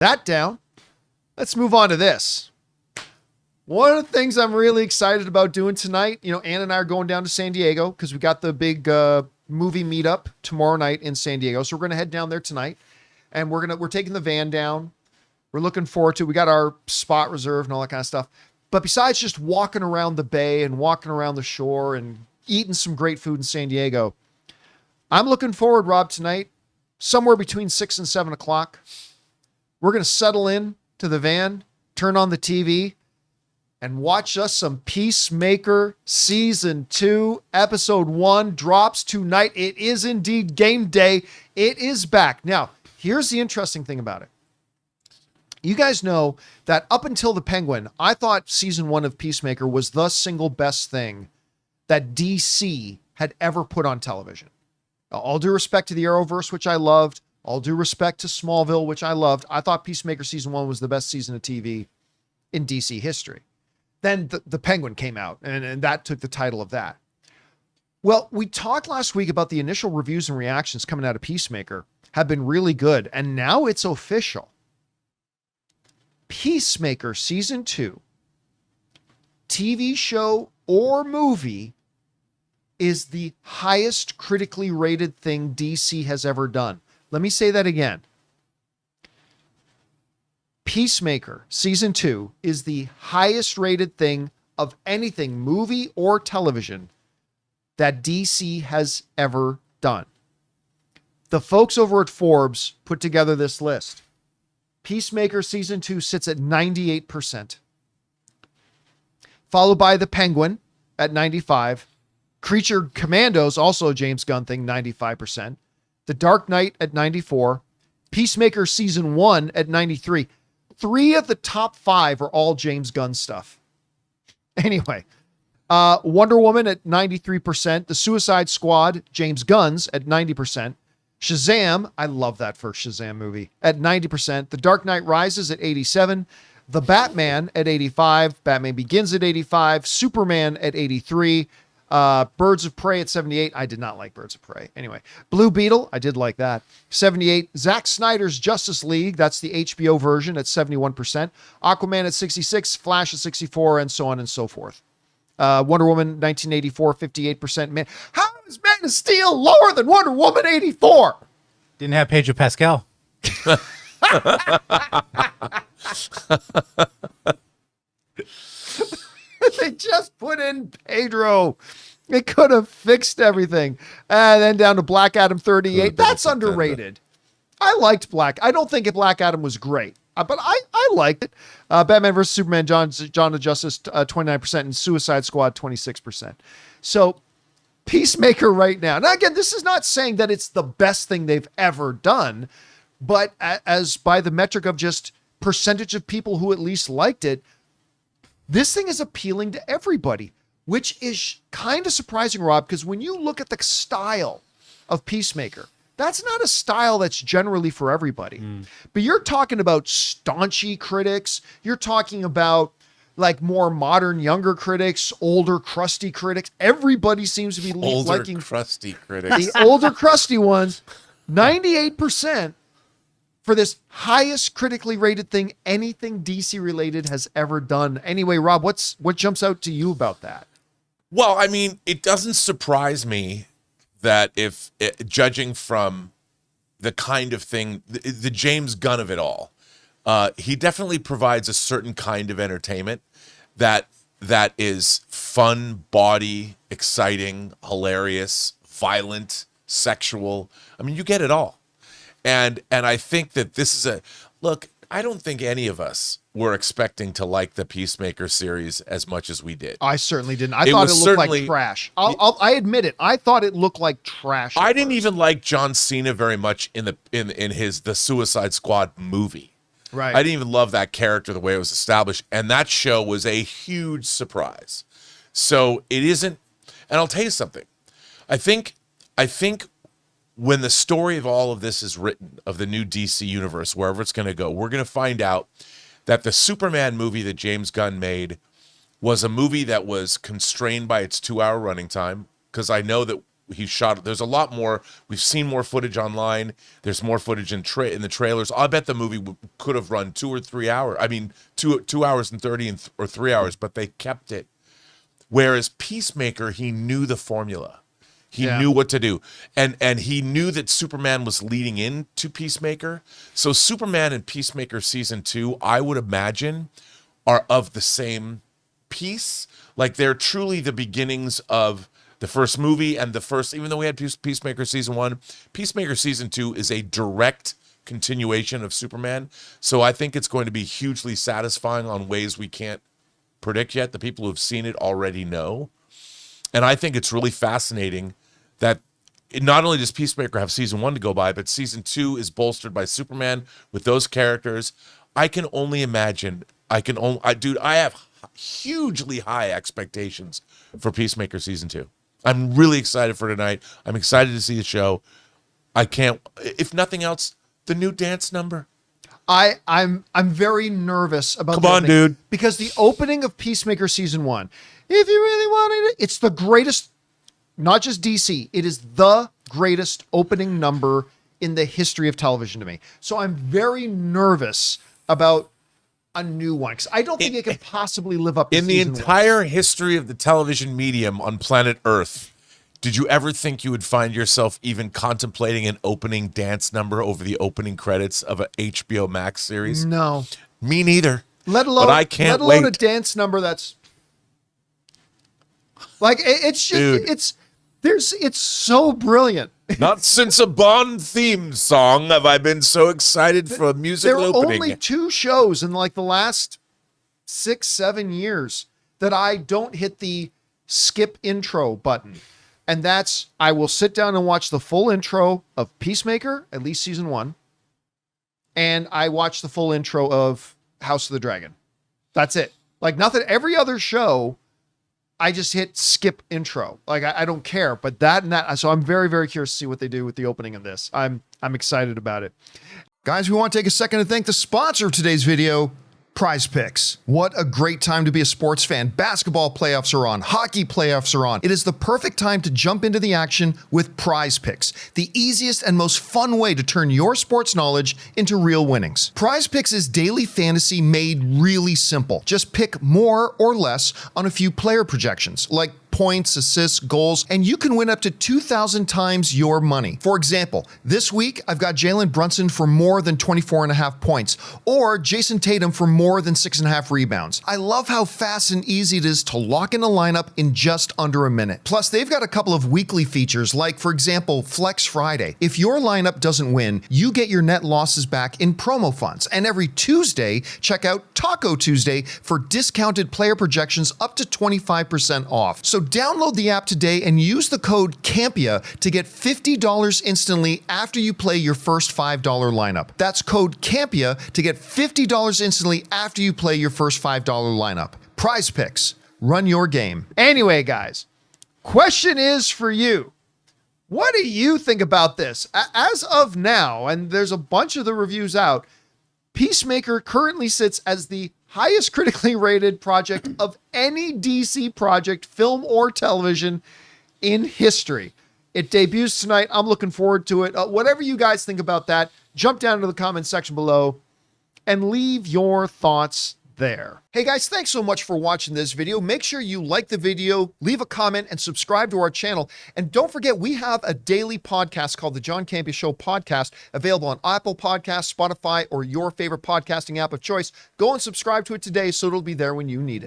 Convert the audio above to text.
That down. Let's move on to this. One of the things I'm really excited about doing tonight, Ann and I are going down to San Diego because we got the big movie meetup tomorrow night in San Diego. So we're going to head down there tonight, and we're taking the van down. We're looking forward to it. We got our spot reserved and all that kind of stuff. But besides just walking around the bay and walking around the shore and eating some great food in San Diego, I'm looking forward, Rob, tonight, somewhere between 6 and 7 o'clock. We're going to settle in to the van, turn on the TV, and watch us some Peacemaker Season 2, Episode 1 drops tonight. It is indeed game day. It is back. Now, here's the interesting thing about it. You guys know that up until The Penguin, I thought Season 1 of Peacemaker was the single best thing that DC had ever put on television. All due respect to the Arrowverse, which I loved. All due respect to Smallville, which I loved. I thought Peacemaker Season 1 was the best season of TV in DC history. Then the Penguin came out, and that took the title of that. Well, we talked last week about the initial reviews and reactions coming out of Peacemaker have been really good, and now it's official. Peacemaker Season 2, TV show or movie, is the highest critically rated thing DC has ever done. Let me say that again. Peacemaker Season 2 is the highest rated thing of anything, movie or television, that DC has ever done. The folks over at Forbes put together this list. Peacemaker Season 2 sits at 98%. Followed by The Penguin at 95%. Creature Commandos, also a James Gunn thing, 95%. The Dark Knight at 94%. Peacemaker Season 1 at 93%. 3 of the top 5 are all James Gunn stuff. Anyway, Wonder Woman at 93%. The Suicide Squad, James Gunn's, at 90%. Shazam, I love that first Shazam movie, at 90%. The Dark Knight Rises at 87%. The Batman at 85%. Batman Begins at 85%. Superman at 83%. Birds of Prey at 78%. I did not like Birds of Prey. Anyway, Blue Beetle, I did like that. 78%. Zack Snyder's Justice League, that's the HBO version, at 71%. Aquaman at 66%. Flash at 64%, and so on and so forth. Wonder Woman 1984, 58%. Man, how is Man of Steel lower than Wonder Woman 84? Didn't have Pedro Pascal. They just put in Pedro. It could have fixed everything. And then down to Black Adam 38. That's underrated. I liked I don't think Black Adam was great, but I liked it. Batman vs. Superman, John of Justice, 29%, and Suicide Squad, 26%. So Peacemaker right now. Now, again, this is not saying that it's the best thing they've ever done, but as by the metric of just percentage of people who at least liked it, this thing is appealing to everybody, which is kind of surprising, Rob, because when you look at the style of Peacemaker, that's not a style that's generally for everybody. But you're talking about staunchy critics. You're talking about like more modern, younger critics, older, crusty critics. Everybody seems to be liking crusty critics. The older, crusty ones. 98% for this highest critically rated thing anything DC related has ever done. Anyway, Rob, what jumps out to you about that? Well, I mean, it doesn't surprise me that judging from the kind of thing, the James Gunn of it all, he definitely provides a certain kind of entertainment that is fun, bawdy, exciting, hilarious, violent, sexual. I mean, you get it all. And I think that this is look, I don't think any of us were expecting to like the Peacemaker series as much as we did. I certainly didn't. I thought it looked like trash. I admit it. I thought it looked like trash. I didn't even like John Cena very much in the Suicide Squad movie. Right. I didn't even love that character the way it was established, and that show was a huge surprise. So it isn't, and I'll tell you something. I think when the story of all of this is written, of the new DC universe, wherever it's going to go, we're going to find out that the Superman movie that James Gunn made was a movie that was constrained by its 2-hour running time, because I know that he shot. There's a lot more. We've seen more footage online. There's more footage in the trailers. I bet the movie could have run 2 or 3 hours. I mean, 2 hours and 30 or 3 hours, but they kept it. Whereas Peacemaker, he knew the formula. He knew what to do. And he knew that Superman was leading into Peacemaker. So Superman and Peacemaker season 2, I would imagine, are of the same piece. Like, they're truly the beginnings of the first movie and the first, even though we had Peacemaker season 1, Peacemaker season 2 is a direct continuation of Superman. So I think it's going to be hugely satisfying on ways we can't predict yet. The people who have seen it already know. And I think it's really fascinating that not only does Peacemaker have season 1 to go by, but season 2 is bolstered by Superman with those characters. I can only imagine. I have hugely high expectations for Peacemaker season 2. I'm really excited for tonight. I'm excited to see the show. I can't, if nothing else, the new dance number. I'm very nervous about Come on, dude. Because the opening of Peacemaker season 1, if you really wanted it, it's the greatest, not just DC, it is the greatest opening number in the history of television to me. So I'm very nervous about a new one, because I don't think it could possibly live up to in the season entire history of the television medium on planet Earth. Did you ever think you would find yourself even contemplating an opening dance number over the opening credits of a HBO Max series? No, me neither. Let alone, but I can't let alone wait. a dance number that's like, it's just, Dude. it's so brilliant. Not since a Bond theme song have I been so excited for a musical There are opening. only 2 shows in like the last 6-7 years that I don't hit the skip intro button. And that's, I will sit down and watch the full intro of Peacemaker, at least season 1. And I watch the full intro of House of the Dragon. That's it. Like, nothing, every other show, I just hit skip intro. Like, I don't care, but that and that. So I'm very, very curious to see what they do with the opening of this. I'm excited about it. Guys, we want to take a second to thank the sponsor of today's video, PrizePicks. What a great time to be a sports fan. Basketball playoffs are on. Hockey playoffs are on. It is the perfect time to jump into the action with PrizePicks, the easiest and most fun way to turn your sports knowledge into real winnings. PrizePicks is daily fantasy made really simple. Just pick more or less on a few player projections, like points, assists, goals, and you can win up to 2,000 times your money. For example, this week, I've got Jalen Brunson for more than 24.5 points, or Jason Tatum for more than 6.5 rebounds. I love how fast and easy it is to lock in a lineup in just under a minute. Plus, they've got a couple of weekly features, like, for example, Flex Friday. If your lineup doesn't win, you get your net losses back in promo funds. And every Tuesday, check out Taco Tuesday for discounted player projections up to 25% off. So download the app today and use the code Campea to get $50 instantly after you play your first $5 lineup. That's code Campea to get $50 instantly after you play your first $5 lineup. PrizePicks. Run your game. Anyway, guys, question is for you. What do you think about this? As of now, and there's a bunch of the reviews out, Peacemaker currently sits as the highest critically rated project of any DC project, film or television, in history. It debuts tonight. I'm looking forward to it. Whatever you guys think about that, jump down to the comment section below and leave your thoughts there. Hey guys, thanks so much for watching this video. Make sure you like the video, leave a comment, and subscribe to our channel. And don't forget, we have a daily podcast called the John Campea Show podcast, available on Apple Podcasts, Spotify, or your favorite podcasting app of choice. Go and subscribe to it today so it'll be there when you need it.